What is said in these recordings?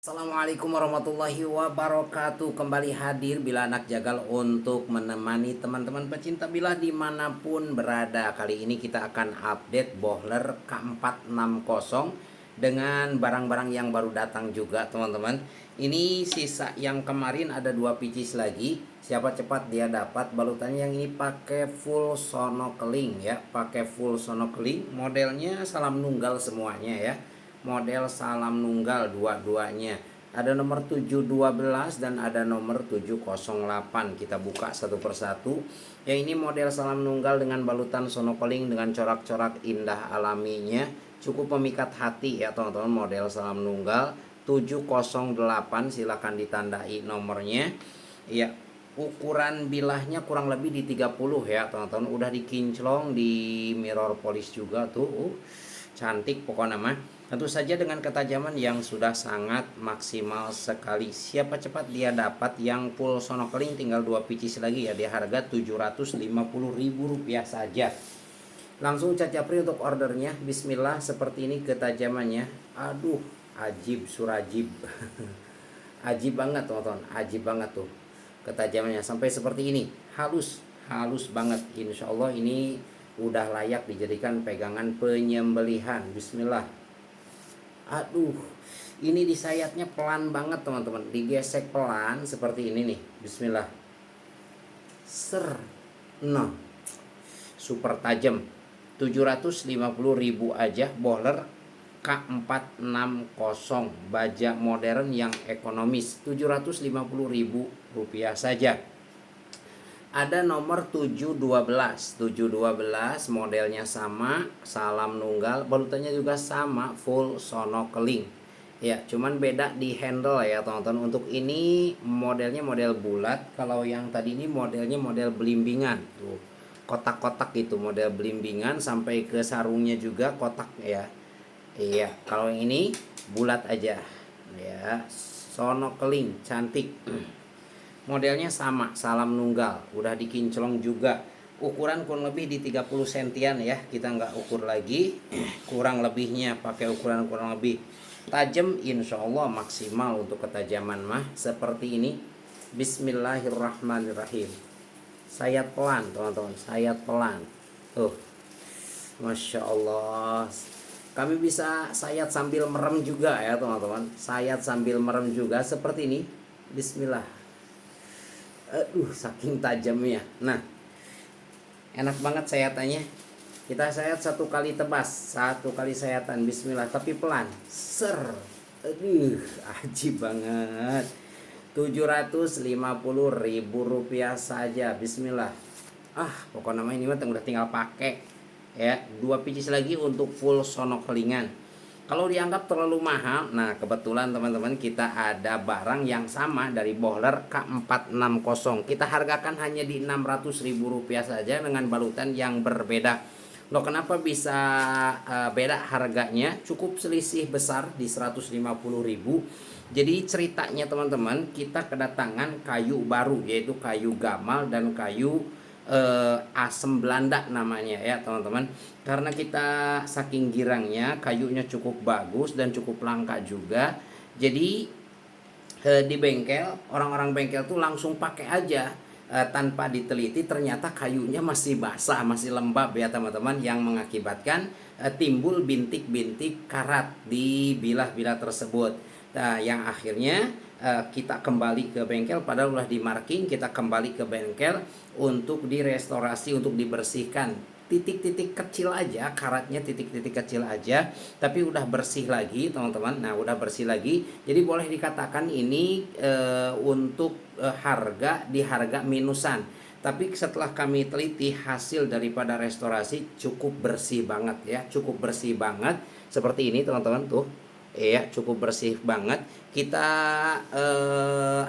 Assalamualaikum warahmatullahi wabarakatuh. Kembali hadir Bila Anak Jagal untuk menemani teman-teman pecinta bilah dimanapun berada. Kali ini kita akan update bohler K460 dengan barang-barang yang baru datang juga teman-teman. Ini sisa yang kemarin ada 2 pieces lagi. Siapa cepat dia dapat. Balutannya yang ini pakai full sonokeling ya, pakai full sonokeling. Modelnya salam nunggal semuanya ya, model salam nunggal dua-duanya. Ada nomor 712 dan ada nomor 708. Kita buka satu persatu. Yang ini model salam nunggal dengan balutan sonokeling dengan corak-corak indah alaminya. Cukup memikat hati ya teman-teman. Model salam nunggal 708, silahkan ditandai nomornya. Ya, ukuran bilahnya kurang lebih di 30 ya teman-teman. Udah dikinclong di mirror polish juga tuh. Cantik pokoknya mah. Tentu saja dengan ketajaman yang sudah sangat maksimal sekali. Siapa cepat dia dapat. Yang full sonokeling tinggal 2 pieces lagi ya, di harga Rp750.000 saja. Langsung cacapri untuk ordernya. Bismillah, seperti ini ketajamannya. Aduh, ajib surajib. Ajib banget teman-teman, ajib banget tuh ketajamannya, sampai seperti ini. Halus banget. Insya Allah ini udah layak dijadikan pegangan penyembelihan. Bismillah. Aduh, ini disayatnya pelan banget teman-teman, digesek pelan seperti ini nih. Bismillah. Ser. Nah, super tajam. 750.000 aja bohler K460 baja modern yang ekonomis. Rp750.000 saja. Ada nomor 712 modelnya sama, salam nunggal, balutannya juga sama, full sonokeling ya, cuman beda di handle ya teman-teman. Untuk ini modelnya model bulat, kalau yang tadi ini modelnya model belimbingan tuh, kotak-kotak itu model belimbingan, sampai ke sarungnya juga kotak ya. Iya, kalau yang ini bulat aja ya, sonokeling cantik. Modelnya sama, salam nunggal, udah dikinclong juga. Ukuran kurang lebih di 30 sentian ya, kita nggak ukur lagi. Kurang lebihnya pakai ukuran kurang lebih. Tajam insya Allah maksimal untuk ketajaman mah seperti ini. Bismillahirrahmanirrahim. Sayat pelan teman-teman, sayat pelan. Tuh, Masya Allah. Kami bisa sayat sambil merem juga ya teman-teman. Sayat sambil merem juga seperti ini. Bismillah. Aduh, saking tajamnya. Nah, enak banget sayatannya. Kita sayat 1 kali tebas, 1 kali sayatan. Bismillah, tapi pelan. Ser. Aduh, ajib banget. Rp750.000 saja. Bismillah. Pokoknya ini mah udah tinggal pakai ya. 2 pieces lagi untuk full sonokelingan. Kalau dianggap terlalu mahal, nah kebetulan teman-teman kita ada barang yang sama dari bohler K460. Kita hargakan hanya di Rp600.000 saja dengan balutan yang berbeda. Loh, kenapa bisa beda harganya? Cukup selisih besar di Rp150.000. Jadi ceritanya teman-teman, kita kedatangan kayu baru, yaitu kayu gamal dan kayu asem Belanda namanya ya teman-teman. Karena kita saking girangnya, kayunya cukup bagus dan cukup langka juga. Jadi di bengkel, orang-orang bengkel tuh langsung pakai aja tanpa diteliti. Ternyata kayunya masih basah, masih lembab ya teman-teman, yang mengakibatkan timbul bintik-bintik karat di bilah-bilah tersebut. Nah, yang akhirnya kita kembali ke bengkel, padahal udah di marking. Kita kembali ke bengkel untuk direstorasi, untuk dibersihkan. Titik-titik kecil aja, karatnya titik-titik kecil aja, tapi udah bersih lagi teman-teman. Nah, udah bersih lagi, jadi boleh dikatakan ini untuk harga di harga minusan. Tapi setelah kami teliti, hasil daripada restorasi cukup bersih banget ya, cukup bersih banget seperti ini teman-teman tuh. Iya, cukup bersih banget. Kita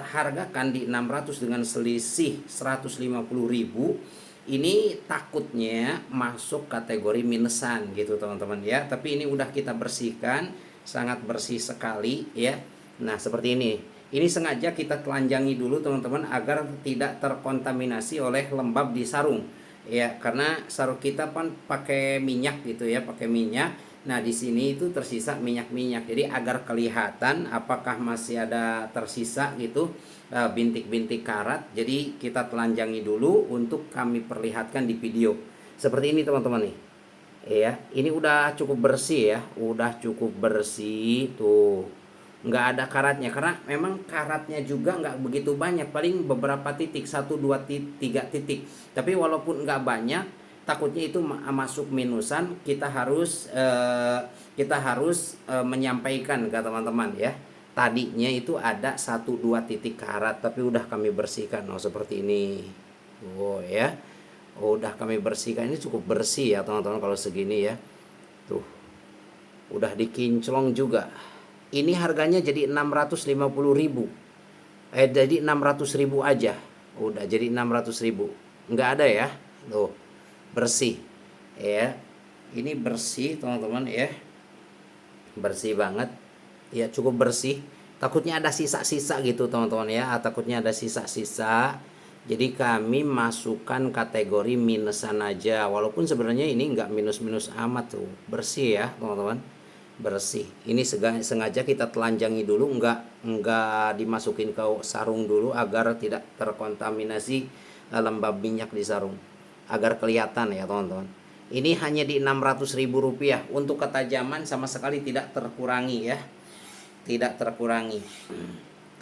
hargakan di 600 dengan selisih 150.000. Ini takutnya masuk kategori minusan gitu teman-teman ya. Tapi ini udah kita bersihkan, sangat bersih sekali ya. Nah, seperti ini. Ini sengaja kita telanjangi dulu teman-teman, agar tidak terkontaminasi oleh lembab di sarung. Ya, karena sarung kita kan pakai minyak gitu ya, pakai minyak. Nah, di sini itu tersisa minyak-minyak. Jadi agar kelihatan apakah masih ada tersisa gitu bintik-bintik karat. Jadi kita telanjangi dulu untuk kami perlihatkan di video. Seperti ini teman-teman nih. Ya, ini udah cukup bersih ya, udah cukup bersih tuh. Nggak ada karatnya karena memang karatnya juga nggak begitu banyak, paling beberapa titik, 1 2 3 titik. Tapi walaupun nggak banyak, takutnya itu masuk minusan, kita harus menyampaikan ke teman-teman ya. Tadinya itu ada 1 2 titik karat, tapi udah kami bersihkan. Oh, seperti ini. Oh ya. Udah kami bersihkan, ini cukup bersih ya teman-teman kalau segini ya. Tuh. Udah dikinclong juga. Ini harganya jadi 650.000. Jadi 600.000 aja. Udah jadi 600.000. Nggak ada ya. Tuh. Bersih. Ya. Ini bersih teman-teman ya. Bersih banget. Ya cukup bersih. Takutnya ada sisa-sisa gitu teman-teman ya. Takutnya ada sisa-sisa. Jadi kami masukkan kategori minusan aja. Walaupun sebenarnya ini nggak minus-minus amat tuh. Bersih ya teman-teman. Bersih. Ini sengaja kita telanjangi dulu, nggak dimasukin ke sarung dulu agar tidak terkontaminasi lembab minyak di sarung. Agar kelihatan ya teman-teman. Ini hanya di 600.000 rupiah. Untuk ketajaman sama sekali tidak terkurangi ya. Tidak terkurangi.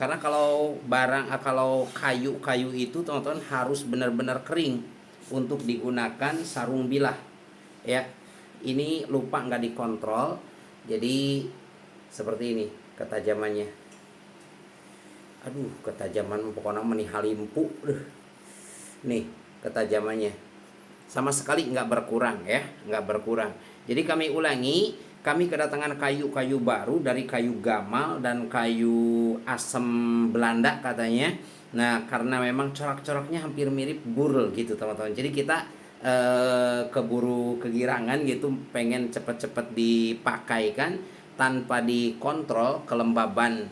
Karena kalau kayu-kayu itu teman-teman harus benar-benar kering untuk digunakan sarung bilah ya. Ini lupa nggak dikontrol, jadi seperti ini ketajamannya. Aduh, ketajaman pokoknya menihalimpu nih ketajamannya, sama sekali nggak berkurang ya, nggak berkurang. Jadi kami ulangi, kami kedatangan kayu-kayu baru dari kayu gamal dan kayu asem Belanda katanya. Nah, karena memang corak-coraknya hampir mirip burl gitu teman-teman. Jadi kita keburu kegirangan gitu, pengen cepet-cepet dipakaikan tanpa dikontrol kelembaban,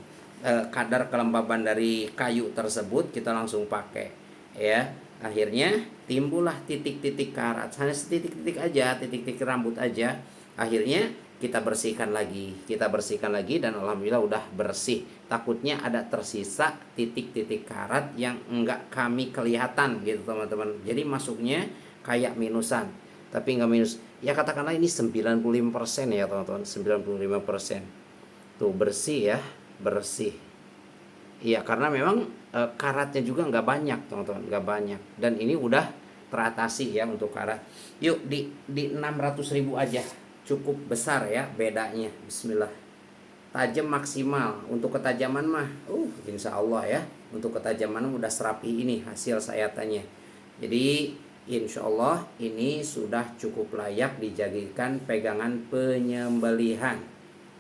kadar kelembaban dari kayu tersebut, kita langsung pakai ya. Akhirnya timbullah titik-titik karat, hanya setitik-titik aja, titik-titik rambut aja. Akhirnya kita bersihkan lagi dan alhamdulillah udah bersih. Takutnya ada tersisa titik-titik karat yang enggak kami kelihatan gitu teman-teman. Jadi masuknya kayak minusan, tapi enggak minus. Ya katakanlah ini 95% ya teman-teman, 95%. Tuh bersih ya, bersih. Iya, karena memang karatnya juga nggak banyak teman-teman, nggak banyak. Dan ini udah teratasi ya untuk karat. Yuk di 600.000 aja, cukup besar ya bedanya. Bismillah. Tajam maksimal. Untuk ketajaman mah insya Allah ya, untuk ketajaman udah serapi ini hasil sayatannya. Jadi insya Allah ini sudah cukup layak dijadikan pegangan penyembelihan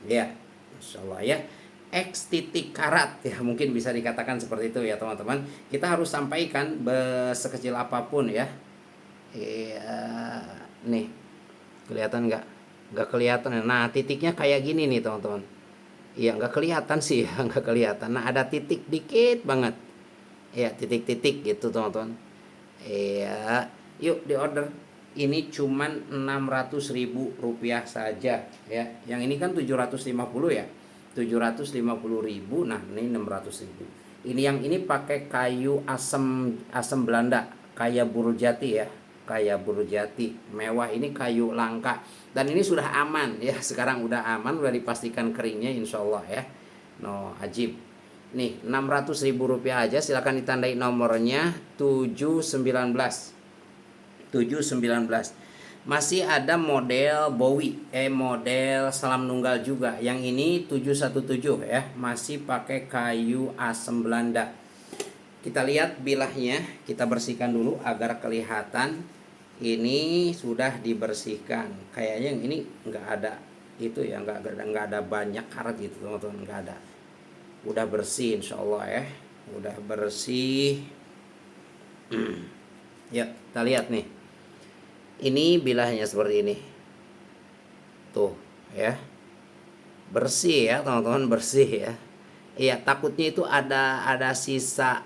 ya, insya Allah ya. X titik karat ya, mungkin bisa dikatakan seperti itu ya teman-teman. Kita harus sampaikan sekecil apapun ya. Nih kelihatan nggak kelihatan. Nah titiknya kayak gini nih teman-teman. Iya nggak kelihatan sih ya, nggak kelihatan. Nah ada titik dikit banget ya, titik-titik gitu teman-teman. Iya, yuk di order. Ini cuman 600.000 rupiah saja ya. Yang ini kan 750 ya, 750.000. Nah ini 600.000. Ini yang ini pakai kayu asem Belanda, kayak buru jati ya, kayak buru jati mewah. Ini kayu langka dan ini sudah aman ya. Sekarang udah aman, udah dipastikan keringnya insya Allah ya. No ajib. Nih 600.000 rupiah aja. Silahkan ditandai nomornya 719. Masih ada model Bowie, model salam nunggal juga. Yang ini 717 ya, masih pakai kayu asem Belanda. Kita lihat bilahnya, kita bersihkan dulu agar kelihatan. Ini sudah dibersihkan. Kayaknya yang ini nggak ada itu ya, nggak ada banyak karat gitu teman-teman, nggak ada. Udah bersih insya Allah ya, udah bersih. Ya kita lihat nih, ini bilahnya seperti ini tuh ya, bersih ya teman-teman, bersih ya. Iya, takutnya itu ada sisa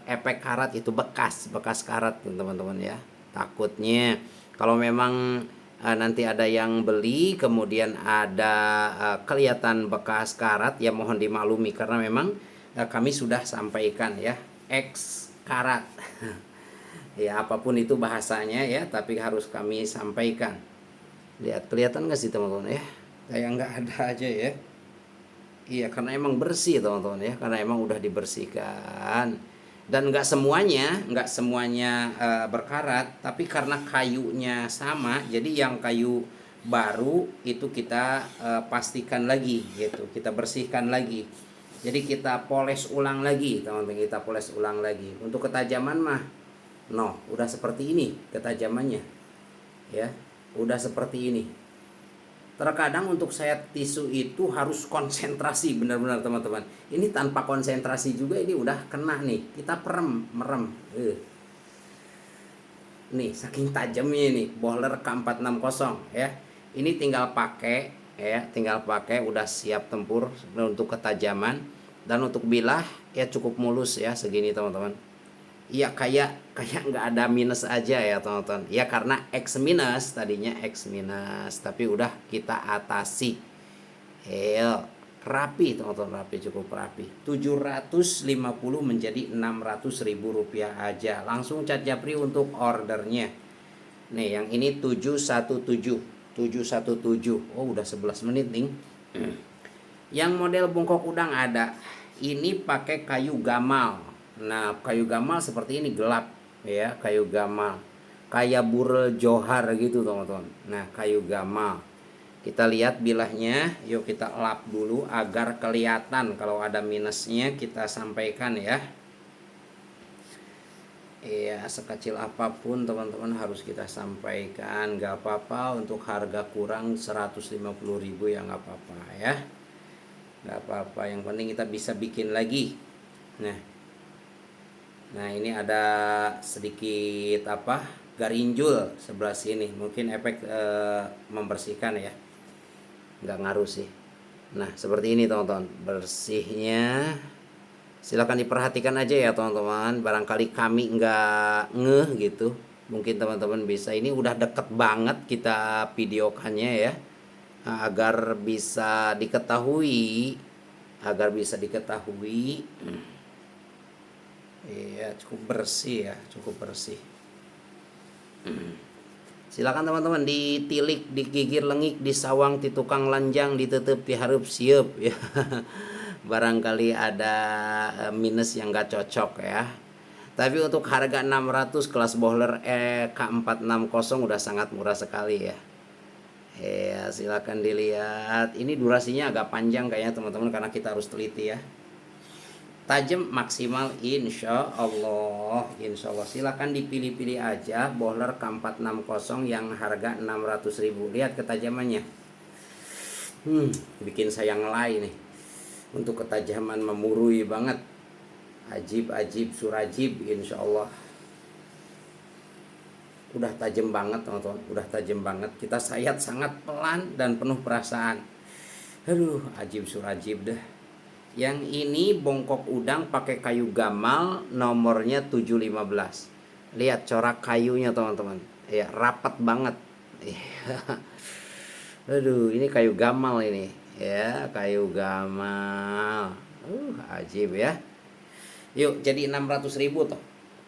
efek karat itu, bekas karat teman-teman ya. Takutnya kalau memang nanti ada yang beli, kemudian ada kelihatan bekas karat, ya mohon dimaklumi karena memang kami sudah sampaikan ya, X karat. Ya apapun itu bahasanya ya, tapi harus kami sampaikan. Lihat, kelihatan nggak sih teman-teman ya? Kayak nggak ada aja ya. Iya, karena emang bersih teman-teman ya, karena emang udah dibersihkan. Dan nggak semuanya berkarat, tapi karena kayunya sama, jadi yang kayu baru itu kita pastikan lagi gitu, kita bersihkan lagi. Jadi kita poles ulang lagi teman-teman, kita poles ulang lagi. Untuk ketajaman mah, no, udah seperti ini ketajamannya, ya, udah seperti ini. Terkadang untuk saya tisu itu harus konsentrasi benar-benar teman-teman. Ini tanpa konsentrasi juga ini udah kena nih. Kita merem. Nih saking tajamnya nih bohler K460 ya. Ini tinggal pakai ya, udah siap tempur untuk ketajaman, dan untuk bilah ya cukup mulus ya segini teman-teman. Iya, kayak nggak ada minus aja ya teman-teman. Ya karena X minus, tadinya X minus, tapi udah kita atasi. Rapi teman-teman, rapi, cukup rapi. 750 menjadi 600 ribu rupiah aja. Langsung chat Japri untuk ordernya. Nih yang ini 717. Oh udah 11 menit nih. Yang model bongkok udang ada. Ini pakai kayu gamal. Nah, kayu gamal seperti ini gelap ya, kayu gamal. Kayak burel johar gitu, teman-teman. Nah, kayu gamal. Kita lihat bilahnya, yuk kita lap dulu agar kelihatan. Kalau ada minusnya kita sampaikan ya. Iya, sekecil apapun teman-teman harus kita sampaikan. Gak apa-apa, untuk harga kurang 150.000 ya gak apa-apa ya. Gak apa-apa, yang penting kita bisa bikin lagi. Nah ini ada sedikit garinjul sebelah sini, mungkin efek membersihkan ya, nggak ngaruh sih. Nah seperti ini teman-teman bersihnya, silakan diperhatikan aja ya teman-teman. Barangkali kami nggak ngeh gitu, mungkin teman-teman bisa. Ini udah deket banget kita videokannya ya, agar bisa diketahui. Iya, cukup bersih ya, cukup bersih. Silakan teman-teman ditilik, digigir lengik, disawang, di tukang lanjang, ditutup, diharup siap ya. Barangkali ada minus yang gak cocok ya. Tapi untuk harga 600 kelas bohler K460 udah sangat murah sekali ya. Ya, silakan dilihat. Ini durasinya agak panjang kayaknya teman-teman, karena kita harus teliti ya. Tajam maksimal insya Allah. Silakan dipilih-pilih aja bohler K460 yang harga 600.000. Lihat ketajamannya, bikin saya ngelai nih. Untuk ketajaman memurui banget, ajib surajib, insya Allah. Udah tajam banget teman-teman, udah tajam banget. Kita sayat sangat pelan dan penuh perasaan. Aduh, ajib surajib dah. Yang ini bongkok udang pakai kayu gamal, nomornya 715. Lihat corak kayunya teman-teman. Ya, rapat banget. Aduh, ini kayu gamal ini. Ya, kayu gamal. Ajib ya. Yuk, jadi 600.000 toh.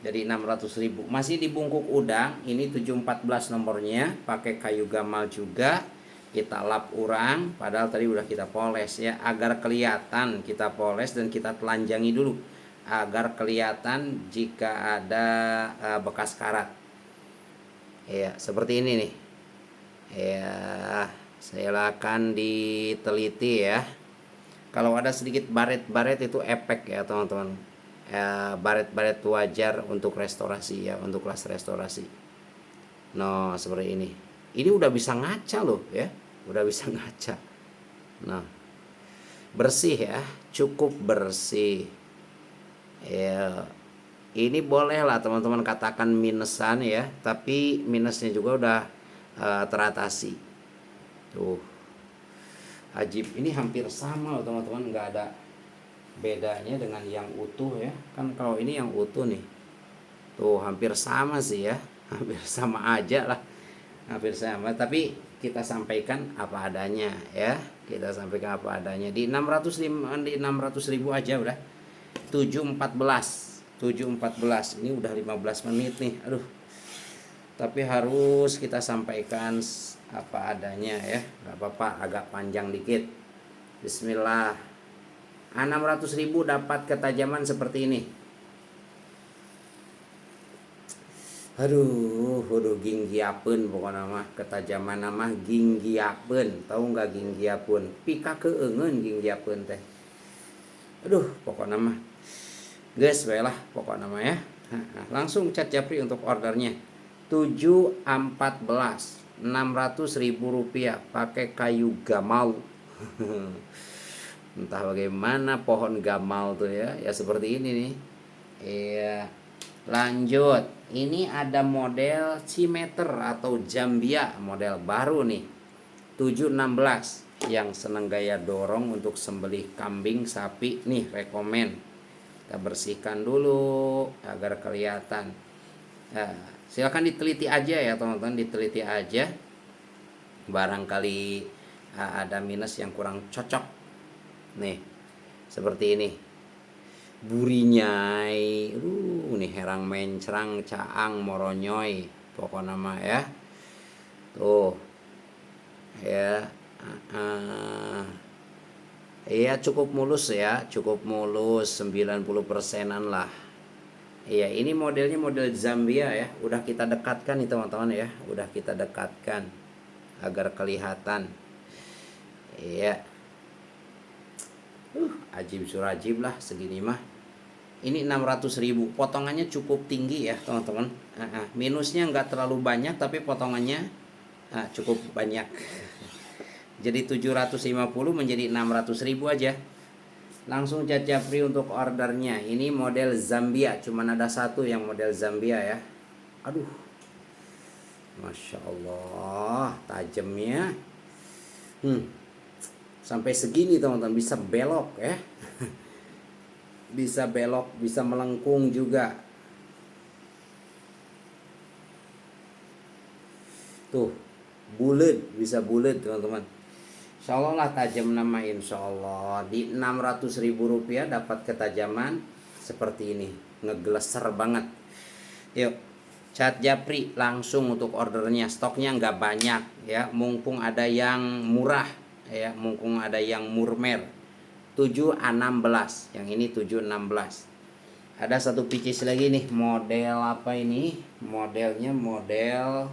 Jadi 600.000. Masih dibungkuk udang, ini 714 nomornya, pakai kayu gamal juga. Kita lap urang, padahal tadi udah kita poles ya, agar kelihatan kita poles dan kita telanjangi dulu agar kelihatan jika ada bekas karat. Ya, seperti ini nih. Ya, silakan diteliti ya. Kalau ada sedikit baret-baret itu efek ya teman-teman. Baret-baret wajar untuk restorasi ya, untuk kelas restorasi. Nah, seperti ini. Ini udah bisa ngaca loh ya, udah bisa ngaca. Nah, bersih ya, cukup bersih ya. Ini boleh lah teman-teman katakan minusan ya, tapi minusnya juga udah teratasi tuh. Ajib, ini hampir sama loh teman-teman, nggak ada bedanya dengan yang utuh ya. Kan kalau ini yang utuh nih tuh hampir sama sih ya, hampir sama aja lah. hampir sama, tapi kita sampaikan apa adanya ya. Kita sampaikan apa adanya di 600 ribu aja udah 7.14 ini udah 15 menit nih. Aduh, tapi harus kita sampaikan apa adanya ya, nggak apa-apa agak panjang dikit. Bismillah. 600 ribu dapat ketajaman seperti ini. Aduh ginggiapeun pokoknya mah, ketajaman mah ginggiapeun. Tahu nggak ginggiapeun? Pika keueungeun ginggiapeun teh. Aduh pokoknya mah geus bae lah pokoknya mah ya. Langsung chat Japri untuk ordernya. 714 600.000 rupiah pakai kayu gamal. Entah bagaimana pohon gamal tuh ya. Ya seperti ini nih. Iya. Lanjut, ini ada model Cimeter atau Zambia, model baru nih 716. Yang seneng gaya dorong untuk sembelih kambing, sapi nih rekomen. Kita bersihkan dulu agar kelihatan. Silakan diteliti aja ya teman-teman, diteliti aja. Barangkali ada minus yang kurang cocok. Nih, seperti ini. Burinyai, nih herang mencrang, caang, moronyoy, pokoknya mah ya. Tuh, ya, iya cukup mulus ya, cukup mulus 90%-an lah. Iya, ini modelnya model Zambia ya, udah kita dekatkan nih teman-teman ya, udah kita dekatkan agar kelihatan. Iya. Ajib surajib lah segini mah. Ini 600.000, potongannya cukup tinggi ya teman-teman. Minusnya nggak terlalu banyak tapi potongannya cukup banyak. Jadi 750 menjadi 600.000 aja. Langsung chat Japri untuk ordernya. Ini model Zambia, cuman ada satu yang model Zambia ya. Aduh, Masya Allah, tajamnya. Sampai segini teman-teman, bisa belok ya. Bisa belok, bisa melengkung juga. Tuh, bulat, bisa bulat teman-teman. Insya Allah lah tajam nama, insya Allah. Di 600.000 rupiah dapat ketajaman seperti ini. Ngegleser banget. Yuk, chat Japri langsung untuk ordernya. Stoknya nggak banyak ya. Mumpung ada yang murah ya, mumpung ada yang murmer. 716, yang ini 716. Ada satu pieces lagi nih, model apa ini? Modelnya model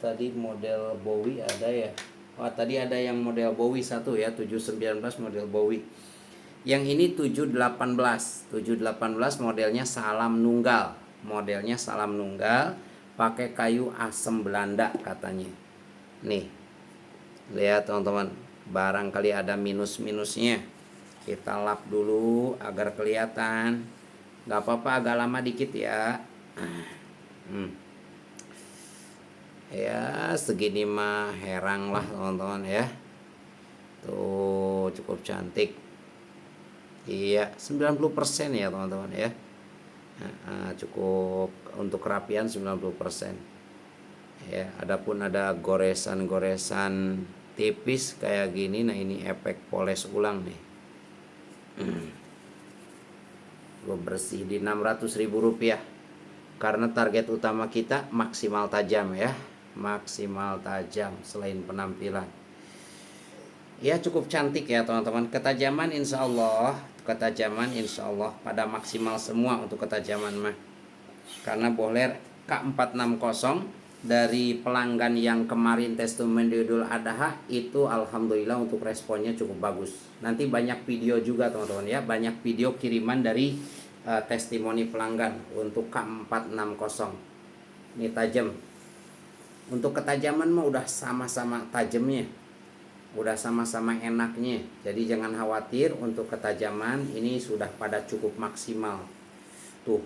tadi model Bowie ada ya. Tadi ada yang model Bowie satu ya, 719 model Bowie. Yang ini 718. 718 modelnya salam nunggal. Modelnya salam nunggal pakai kayu asem Belanda katanya. Nih. Lihat teman-teman, barangkali ada minus-minusnya. Kita lap dulu agar kelihatan. Gak apa-apa agak lama dikit ya. Ya segini mah herang lah teman-teman ya. Tuh cukup cantik. Iya 90% ya teman-teman ya. Cukup untuk kerapian 90%. Ya, adapun ada goresan-goresan tipis kayak gini, nah ini efek poles ulang nih. Gue bersih di 600.000 rupiah karena target utama kita maksimal tajam ya, maksimal tajam selain penampilan ya. Cukup cantik ya teman-teman. Ketajaman insya Allah pada maksimal semua untuk ketajaman mah, karena bohler K460 dari pelanggan yang kemarin testimoni Idul Adha itu alhamdulillah untuk responnya cukup bagus. Nanti banyak video juga teman-teman ya, banyak video kiriman dari testimoni pelanggan untuk K460. Ini tajam. Untuk ketajaman mah udah sama-sama tajamnya, udah sama-sama enaknya. Jadi jangan khawatir untuk ketajaman, ini sudah pada cukup maksimal. Tuh,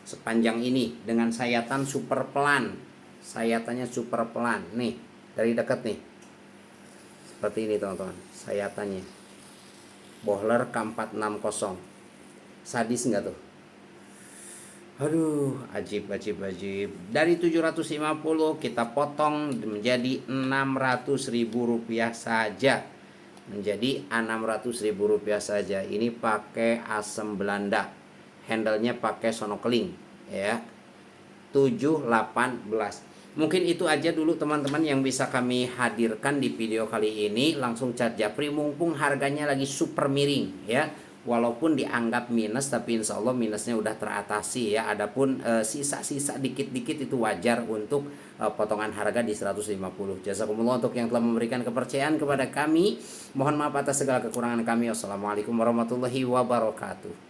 sepanjang ini dengan sayatan super pelan. Sayatannya super pelan nih, dari dekat nih seperti ini teman-teman. Sayatannya bohler K460. Sadis nggak tuh? Aduh, ajib, ajib, ajib. Dari 750 kita potong menjadi 600.000 rupiah saja. Menjadi 600.000 rupiah saja. Ini pakai asam Belanda. Handle-nya pakai sonokeling, ya. 718. Mungkin itu aja dulu teman-teman yang bisa kami hadirkan di video kali ini. Langsung cat Japri, mumpung harganya lagi super miring, ya. Walaupun dianggap minus, tapi insya Allah minusnya udah teratasi, ya. Adapun sisa-sisa dikit-dikit itu wajar untuk potongan harga di 150. Jazakumullah untuk yang telah memberikan kepercayaan kepada kami. Mohon maaf atas segala kekurangan kami. Wassalamualaikum warahmatullahi wabarakatuh.